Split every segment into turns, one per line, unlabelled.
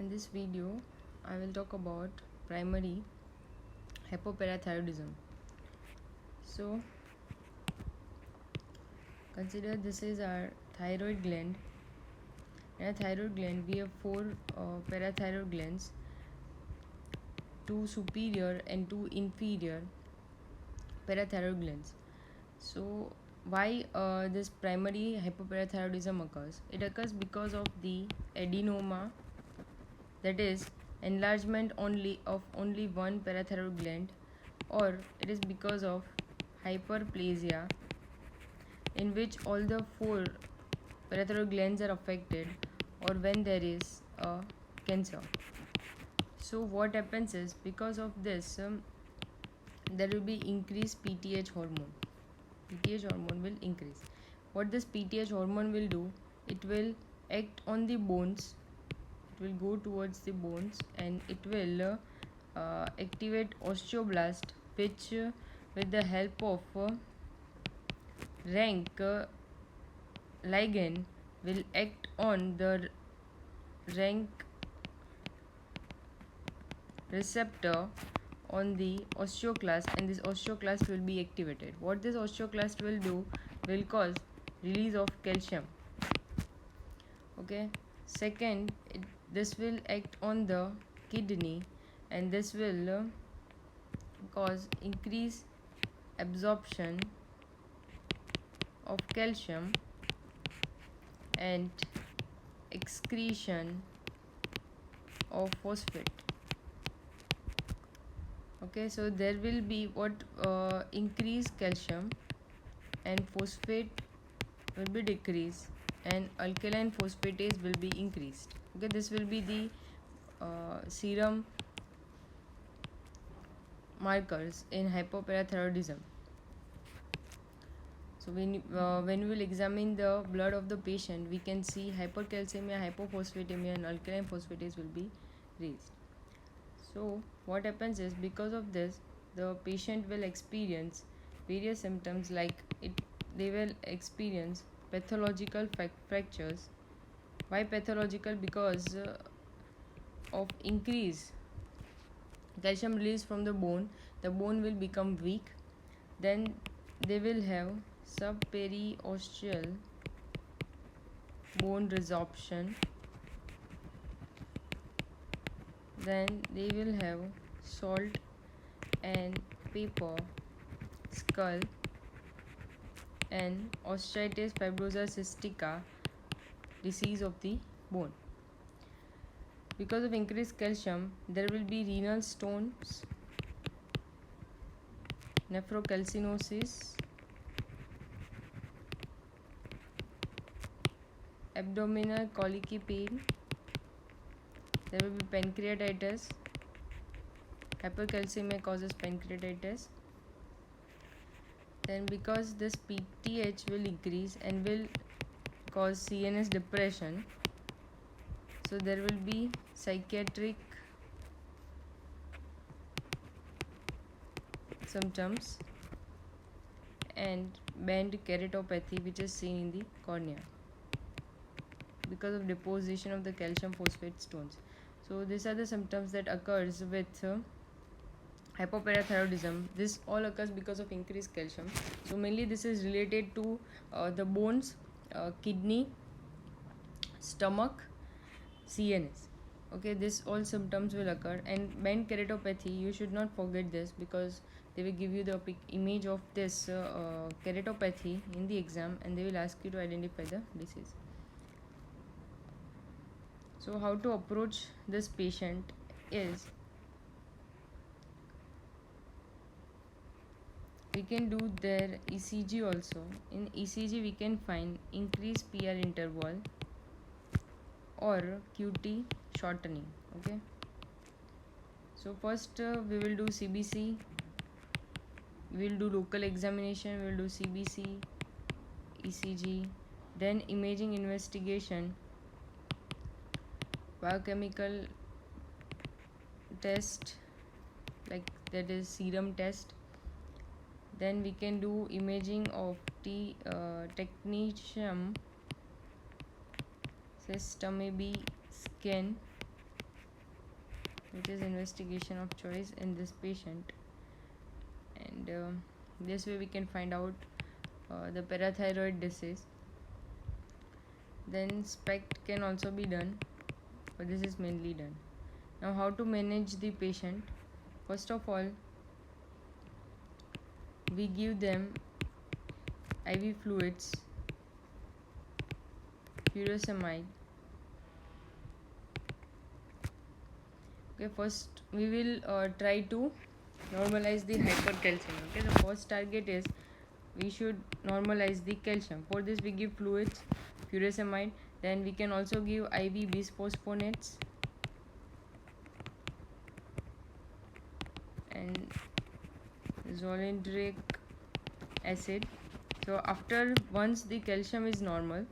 In this video, I will talk about primary hypoparathyroidism. So, consider this is our thyroid gland. In a thyroid gland, we have four parathyroid glands, two superior and two inferior parathyroid glands. So, why this primary hypoparathyroidism occurs? It occurs because of the adenoma, that is enlargement only one parathyroid gland, or it is because of hyperplasia in which all the four parathyroid glands are affected, or when there is a cancer. So what happens is, because of this there will be increased PTH hormone. PTH hormone will increase. What this PTH hormone will do, it will act on the bones, it will go towards the bones, and it will activate osteoblast, which with the help of rank ligand will act on the rank receptor on the osteoclast, and this osteoclast will be activated. What this osteoclast will do, will cause release of calcium. Okay, second, this will act on the kidney, and this will cause increased absorption of calcium and excretion of phosphate. Okay, so there will be what increased calcium, and phosphate will be decreased, and alkaline phosphatase will be increased. Okay, this will be the serum markers in hypoparathyroidism. So when we will examine the blood of the patient, we can see hypercalcemia, hypophosphatemia, and alkaline phosphatase will be raised. So what happens is, because of this, the patient will experience various symptoms, like they will experience pathological fractures. Why pathological? Because of increase calcium release from the bone will become weak. Then they will have subperiosteal bone resorption. Then they will have salt and pepper skull and osteitis fibrosa cystica, disease of the bone. Because of increased calcium, there will be renal stones, nephrocalcinosis, abdominal colicky pain, there will be pancreatitis. Hypercalcemia causes pancreatitis. Then because this PTH will increase and will cause CNS depression, so there will be psychiatric symptoms and band keratopathy, which is seen in the cornea because of deposition of the calcium phosphate stones. So these are the symptoms that occurs with hypoparathyroidism. This all occurs because of increased calcium. So mainly this is related to the bones, kidney, stomach, CNS. Okay, this all symptoms will occur. And band keratopathy, you should not forget this, because they will give you the image of this keratopathy in the exam, and they will ask you to identify the disease. So how to approach this patient is, we can do their ECG also. In ECG we can find increased PR interval or QT shortening. Okay, so first we will do CBC, we will do local examination, we will do CBC, ECG, then imaging investigation, biochemical test, like that is serum test. Then we can do imaging of technetium system, maybe scan, which is investigation of choice in this patient, and this way we can find out the parathyroid disease. Then SPECT can also be done, but this is mainly done. Now, how to manage the patient? First of all, we give them IV fluids, furosemide. Okay, first we will try to normalize the hypercalcemia. Okay, the first target is we should normalize the calcium. For this, we give fluids, furosemide. Then we can also give IV bisphosphonates and zoledronic acid. So after once the calcium is normal,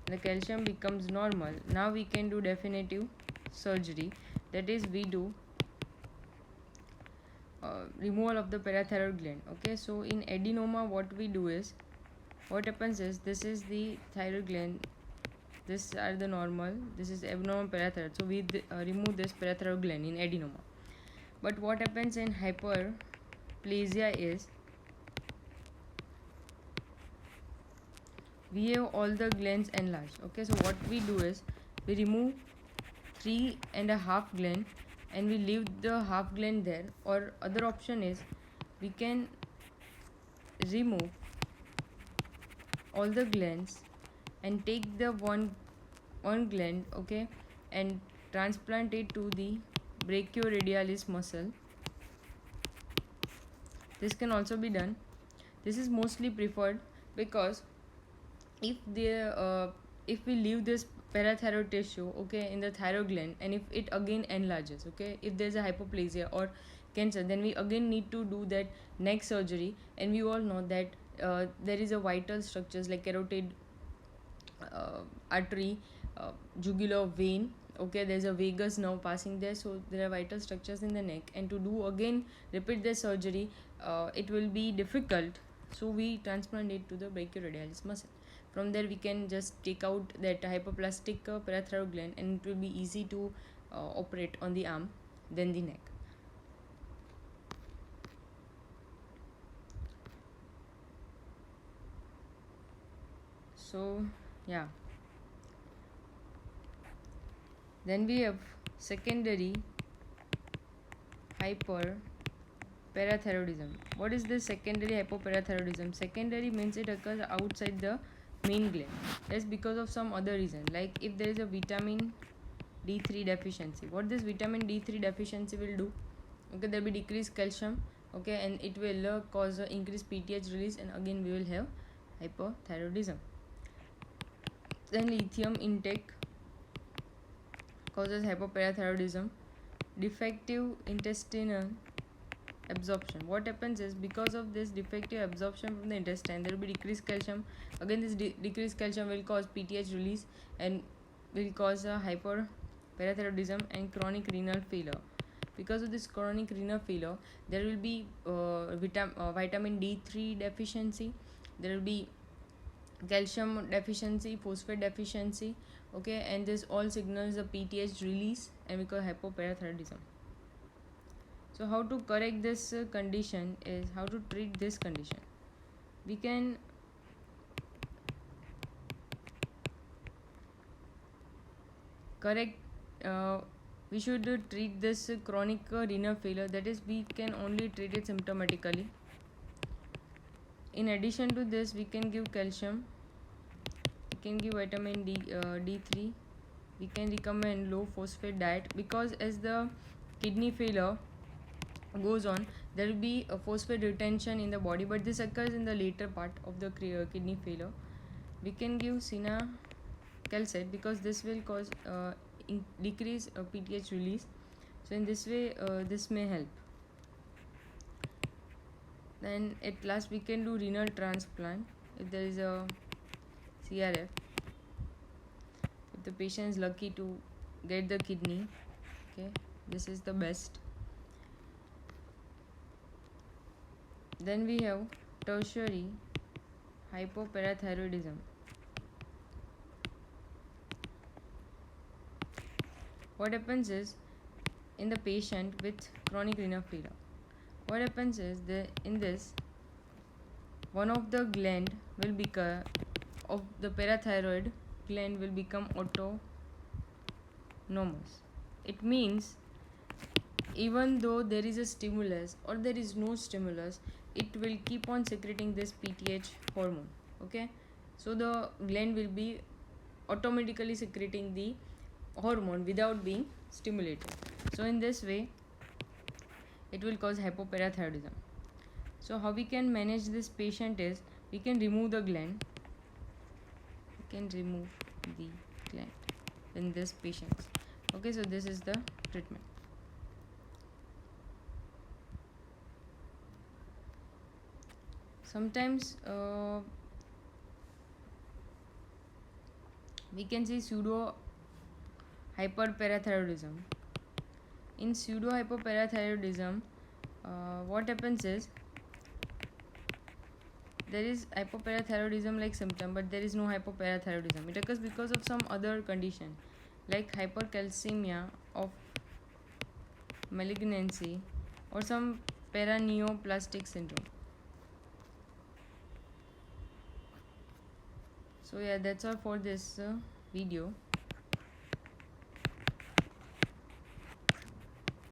the calcium becomes normal. Now we can do definitive surgery. That is, we do removal of the parathyroid gland. Okay, so in adenoma, what we do is, what happens is, this is the thyroid gland, this are the normal, this is abnormal parathyroid. So we remove this parathyroid gland in adenoma. But what happens in hyperplasia is, we have all the glands enlarged. Okay, so what we do is, we remove 3.5 gland and we leave the half gland there, or other option is we can remove all the glands and take the one gland, okay, and transplant it to the brachioradialis muscle. This can also be done. This is mostly preferred because if we leave this parathyroid tissue, okay, in the thyroid gland, and if it again enlarges, okay, if there's a hypoplasia or cancer, then we again need to do that neck surgery. And we all know that there is a vital structures like carotid artery, jugular vein, okay, there's a vagus nerve passing there, so there are vital structures in the neck, and to do again repeat the surgery, it will be difficult. So we transplant it to the brachioradialis muscle. From there we can just take out that hypoplastic parathyroid gland, and it will be easy to operate on the arm than the neck. So yeah, then we have secondary hyperparathyroidism. What is this secondary hypoparathyroidism? Secondary means it occurs outside the main gland. That's because of some other reason, like if there is a vitamin D3 deficiency. What this vitamin D3 deficiency will do? Okay, there will be decreased calcium, okay, and it will cause increased PTH release, and again we will have hypothyroidism. Then lithium intake causes hypoparathyroidism. Defective intestinal absorption. What happens is, because of this defective absorption from the intestine, there will be decreased calcium. Again, this decreased calcium will cause PTH release and will cause a hyperparathyroidism and chronic renal failure. Because of this chronic renal failure, there will be vitamin D3 deficiency, there will be calcium deficiency, phosphate deficiency, okay, and this all signals the PTH release and we call hypoparathyroidism. So how to correct this condition is, how to treat this condition. We can correct, we should treat this chronic renal failure, that is, we can only treat it symptomatically. In addition to this, we can give calcium, we can give vitamin D3, we can recommend low phosphate diet, because as the kidney failure goes on, there will be a phosphate retention in the body, but this occurs in the later part of the kidney failure. We can give cinacalcet because this will cause decrease PTH release. So in this way, this may help. Then at last, we can do renal transplant if there is a CRF. If the patient is lucky to get the kidney, okay, this is the best. Then we have tertiary hypoparathyroidism. What happens is, in the patient with chronic renal failure. What happens is in this, one of the gland will become of the parathyroid gland will become autonomous. It means even though there is a stimulus or there is no stimulus, it will keep on secreting this PTH hormone. Okay, so the gland will be automatically secreting the hormone without being stimulated. So in this way it will cause hypoparathyroidism. So how we can manage this patient is, we can remove the gland. In this patient. Okay, so this is the treatment. Sometimes we can see pseudo hyperparathyroidism. In pseudo hypoparathyroidism, what happens is, there is hypoparathyroidism like symptom, but there is no hypoparathyroidism. It occurs because of some other condition like hypercalcemia of malignancy or some paraneoplastic syndrome. So yeah, that's all for this video.